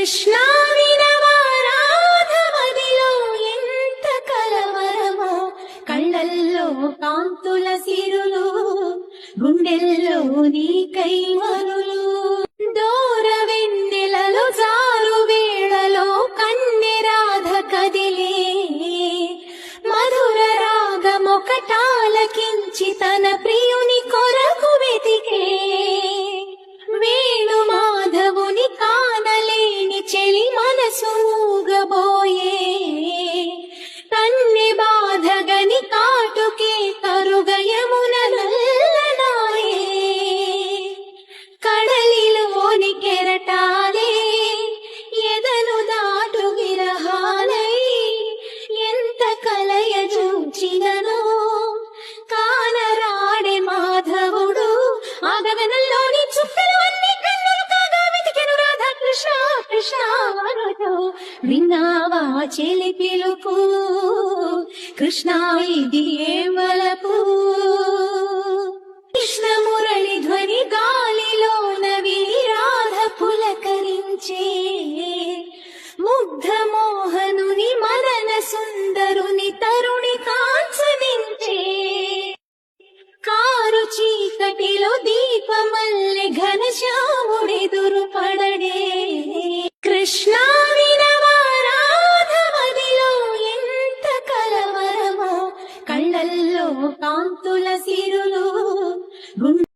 కృష్ణ వినవారాధమదిలో ఎంత కలవరమో, కళ్ళల్లో కాంతుల సిరులు, గుండెల్లో నీ కైవరులు. దూర వెన్నెలలో జారు వేళలో కన్నె రాధ కదిలే, మధుర రాగమొకటాలకించి తన ప్రియుని కొరకు వెతికే. వేణు మాధవుని కానలేని చెలి మనసు ఊగబోయే, కన్నె బాధగని కాటుకే కరుగయమున నల్లనాయే. కడలిలోని కెరటాలే ఎదను దాటు విరహాలై, ఎంత కలయ చూచినను కానరాడే మాధవుడు. ఆ గగనంలోని చుక్కలు అన్ని కన్నులు కాగా వెతికెను రాధా కృష్ణ కృష్ణ అనుతూ. విన్నావా చెలి పిలుపు, కృష్ణ ఇది ఏ వలపు. కృష్ణ మురళి ధ్వని గాలిలోన విని రాధ పులకరించే, ముగ్ధ మోహనుని మదన సుందరుని తరుణి కాంచనించే. కారు చీకటిలో దీపమల్లె ఘనశ్యాముడెదురు పడడే. కృష్ణ